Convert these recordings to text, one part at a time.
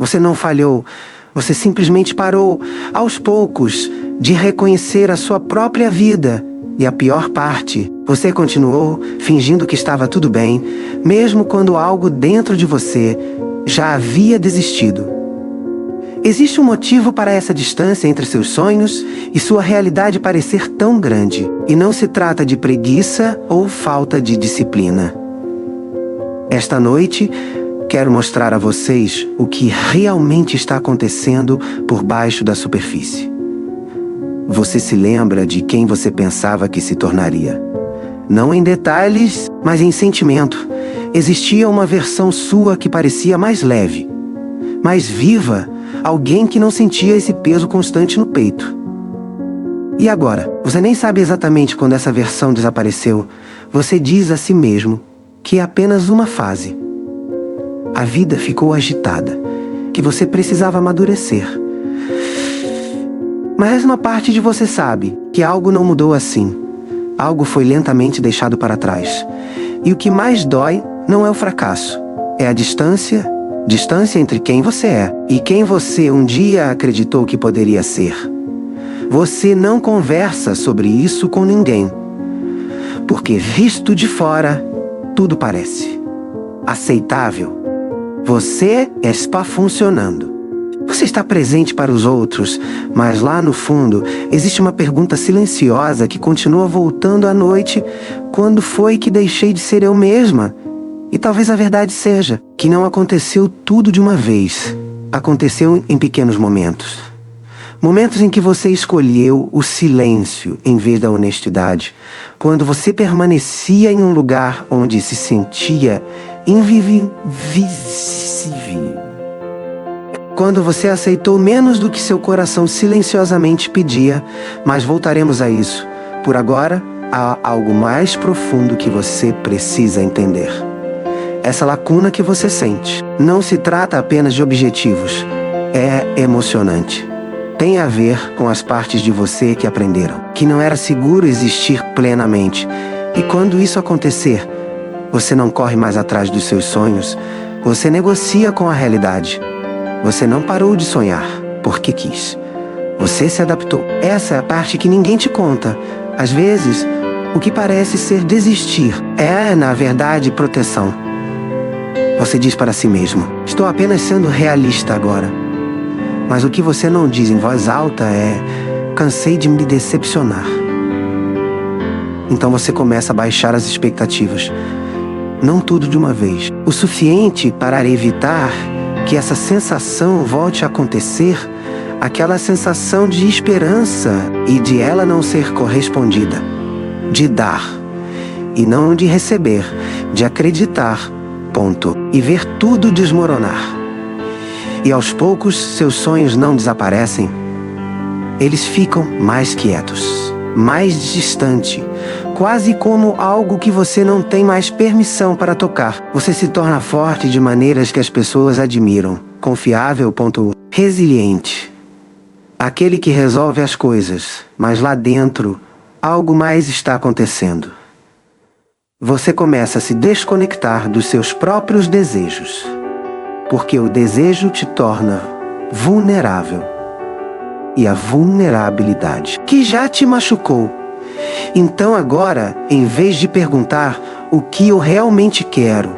Você não falhou. Você simplesmente parou, aos poucos, de reconhecer a sua própria vida. E a pior parte, você continuou fingindo que estava tudo bem, mesmo quando algo dentro de você já havia desistido. Existe um motivo para essa distância entre seus sonhos e sua realidade parecer tão grande. E não se trata de preguiça ou falta de disciplina. Esta noite, quero mostrar a vocês o que realmente está acontecendo por baixo da superfície. Você se lembra de quem você pensava que se tornaria. Não em detalhes, mas em sentimento. Existia uma versão sua que parecia mais leve, mais viva, alguém que não sentia esse peso constante no peito. E agora? Você nem sabe exatamente quando essa versão desapareceu. Você diz a si mesmo que é apenas uma fase. A vida ficou agitada, que você precisava amadurecer. Mas uma parte de você sabe que algo não mudou assim. Algo foi lentamente deixado para trás. E o que mais dói não é o fracasso, é a distância entre quem você é e quem você um dia acreditou que poderia ser. Você não conversa sobre isso com ninguém, porque visto de fora, tudo parece aceitável. Você está funcionando. Você está presente para os outros, mas lá no fundo existe uma pergunta silenciosa que continua voltando à noite. Quando foi que deixei de ser eu mesma? E talvez a verdade seja que não aconteceu tudo de uma vez. Aconteceu em pequenos momentos. Momentos em que você escolheu o silêncio em vez da honestidade. Quando você permanecia em um lugar onde se sentia invisível. Quando você aceitou menos do que seu coração silenciosamente pedia. Mas voltaremos a isso. Por agora, há algo mais profundo que você precisa entender. Essa lacuna que você sente não se trata apenas de objetivos. É emocionante. Tem a ver com as partes de você que aprenderam que não era seguro existir plenamente. E quando isso acontecer, você não corre mais atrás dos seus sonhos. Você negocia com a realidade. Você não parou de sonhar porque quis. Você se adaptou. Essa é a parte que ninguém te conta. Às vezes, o que parece ser desistir é, na verdade, proteção. Você diz para si mesmo: estou apenas sendo realista agora. Mas o que você não diz em voz alta é: cansei de me decepcionar. Então você começa a baixar as expectativas. Não tudo de uma vez. O suficiente para evitar que essa sensação volte a acontecer, aquela sensação de esperança e de ela não ser correspondida. De dar e não de receber, de acreditar, ponto. E ver tudo desmoronar. E aos poucos seus sonhos não desaparecem. Eles ficam mais quietos, mais distante, quase como algo que você não tem mais permissão para tocar. Você se torna forte de maneiras que as pessoas admiram. Confiável, ponto. Resiliente. Aquele que resolve as coisas, mas lá dentro, algo mais está acontecendo. Você começa a se desconectar dos seus próprios desejos. Porque o desejo te torna vulnerável. E a vulnerabilidade, que já te machucou. Então agora, em vez de perguntar o que eu realmente quero,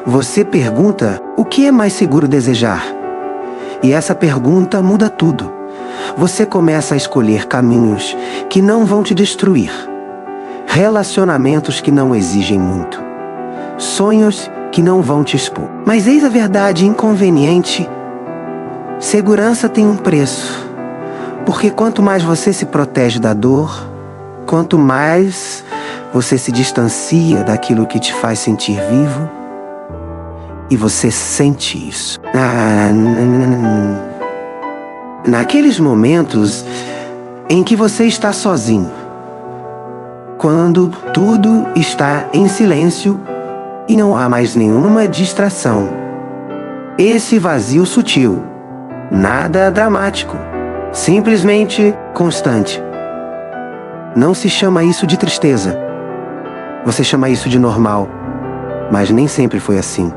você pergunta o que é mais seguro desejar. E essa pergunta muda tudo. Você começa a escolher caminhos que não vão te destruir. Relacionamentos que não exigem muito. Sonhos que não vão te expor. Mas eis a verdade inconveniente. Segurança tem um preço. Porque quanto mais você se protege da dor, quanto mais você se distancia daquilo que te faz sentir vivo, e você sente isso. Naqueles momentos em que você está sozinho, quando tudo está em silêncio e não há mais nenhuma distração. Esse vazio sutil, nada dramático, simplesmente constante. Não se chama isso de tristeza. Você chama isso de normal. Mas nem sempre foi assim.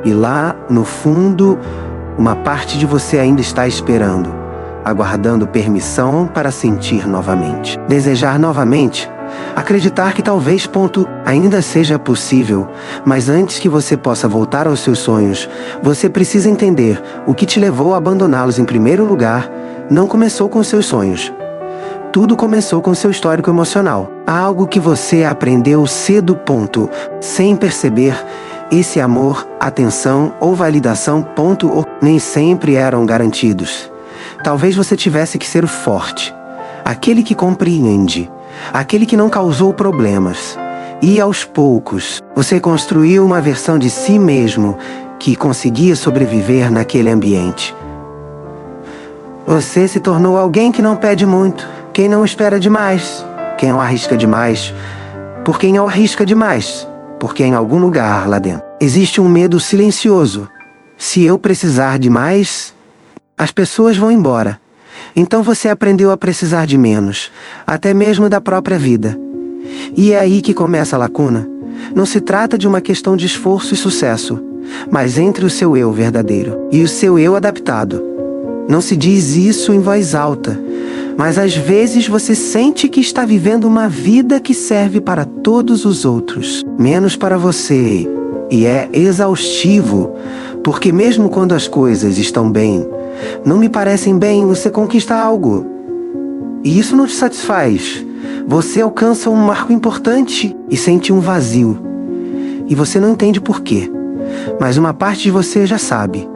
E lá, no fundo, Uma parte de você ainda está esperando, aguardando permissão para sentir novamente. Desejar novamente, acreditar que talvez ainda seja possível, mas antes que você possa voltar aos seus sonhos, você precisa entender o que te levou a abandoná-los em primeiro lugar. Não começou com seus sonhos. Tudo começou com seu histórico emocional. Algo que você aprendeu cedo, sem perceber. Esse amor, atenção ou validação, nem sempre eram garantidos. Talvez você tivesse que ser o forte, aquele que compreende, aquele que não causou problemas. E aos poucos, você construiu uma versão de si mesmo que conseguia sobreviver naquele ambiente. Você se tornou alguém que não pede muito, quem não espera demais, quem não arrisca demais, por quem não arrisca demais, porque em algum lugar lá dentro existe um medo silencioso. Se eu precisar de mais, as pessoas vão embora. Então você aprendeu a precisar de menos, até mesmo da própria vida. E é aí que começa a lacuna. Não se trata de uma questão de esforço e sucesso, mas entre o seu eu verdadeiro e o seu eu adaptado. Não se diz isso em voz alta, mas às vezes você sente que está vivendo uma vida que serve para todos os outros, menos para você. E é exaustivo, porque mesmo quando as coisas estão bem, não me parecem bem, você conquista algo. E isso não te satisfaz. Você alcança um marco importante e sente um vazio. E você não entende por quê. Mas uma parte de você já sabe.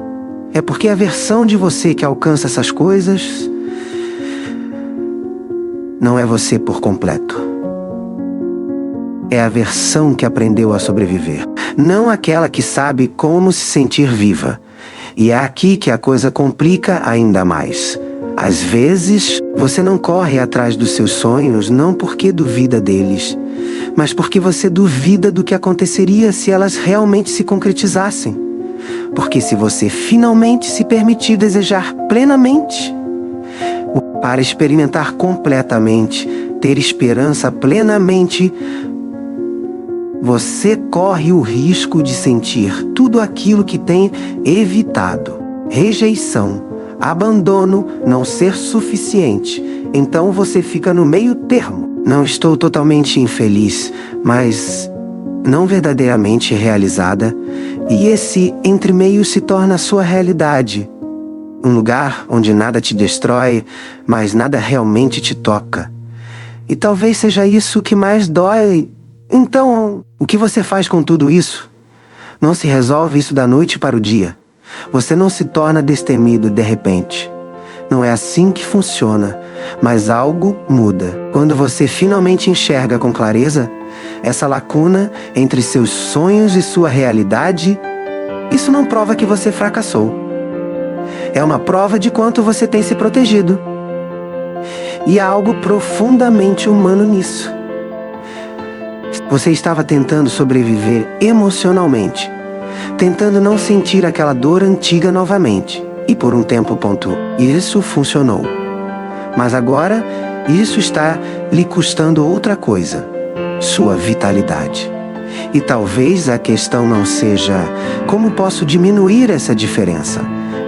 É porque a versão de você que alcança essas coisas não é você por completo. É a versão que aprendeu a sobreviver, não aquela que sabe como se sentir viva. E é aqui que a coisa complica ainda mais. Às vezes, você não corre atrás dos seus sonhos não porque duvida deles, mas porque você duvida do que aconteceria se elas realmente se concretizassem. Porque se você finalmente se permitir desejar plenamente, para experimentar completamente, ter esperança plenamente, você corre o risco de sentir tudo aquilo que tem evitado. Rejeição, abandono, não ser suficiente. Então você fica no meio termo. Não estou totalmente infeliz, mas não verdadeiramente realizada. E esse entremeio se torna a sua realidade. Um lugar onde nada te destrói, mas nada realmente te toca. E talvez seja isso que mais dói. Então, o que você faz com tudo isso? Não se resolve isso da noite para o dia. Você não se torna destemido de repente. Não é assim que funciona, mas algo muda. Quando você finalmente enxerga com clareza essa lacuna entre seus sonhos e sua realidade, isso não prova que você fracassou. É uma prova de quanto você tem se protegido. E há algo profundamente humano nisso. Você estava tentando sobreviver emocionalmente, tentando não sentir aquela dor antiga novamente. E por um tempo, isso funcionou. Mas agora, isso está lhe custando outra coisa: sua vitalidade. E talvez a questão não seja como posso diminuir essa diferença.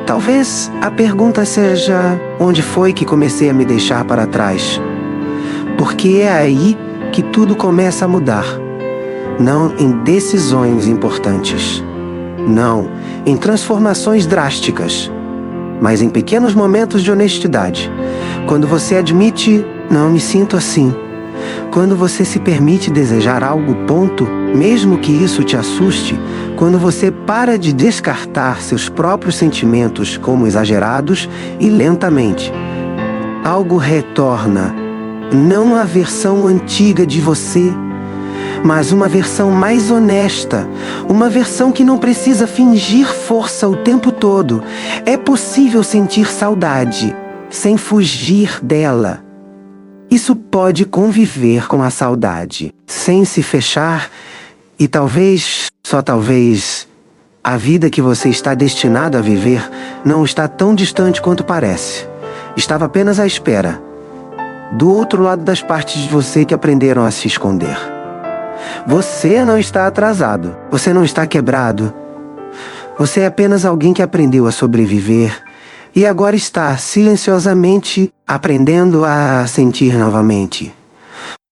Talvez a pergunta seja: onde foi que comecei a me deixar para trás? Porque é aí que tudo começa a mudar. Não em decisões importantes. Não em transformações drásticas. Mas em pequenos momentos de honestidade. Quando você admite: não me sinto assim. Quando você se permite desejar algo, mesmo que isso te assuste. Quando você para de descartar seus próprios sentimentos como exagerados e lentamente. Algo retorna. Não a versão antiga de você, mas uma versão mais honesta. Uma versão que não precisa fingir força o tempo todo. É possível sentir saudade, sem fugir dela. Isso pode conviver com a saudade, sem se fechar, e talvez, só talvez, a vida que você está destinado a viver não está tão distante quanto parece. Estava apenas à espera, do outro lado das partes de você que aprenderam a se esconder. Você não está atrasado, você não está quebrado. Você é apenas alguém que aprendeu a sobreviver e agora está silenciosamente aprendendo a sentir novamente.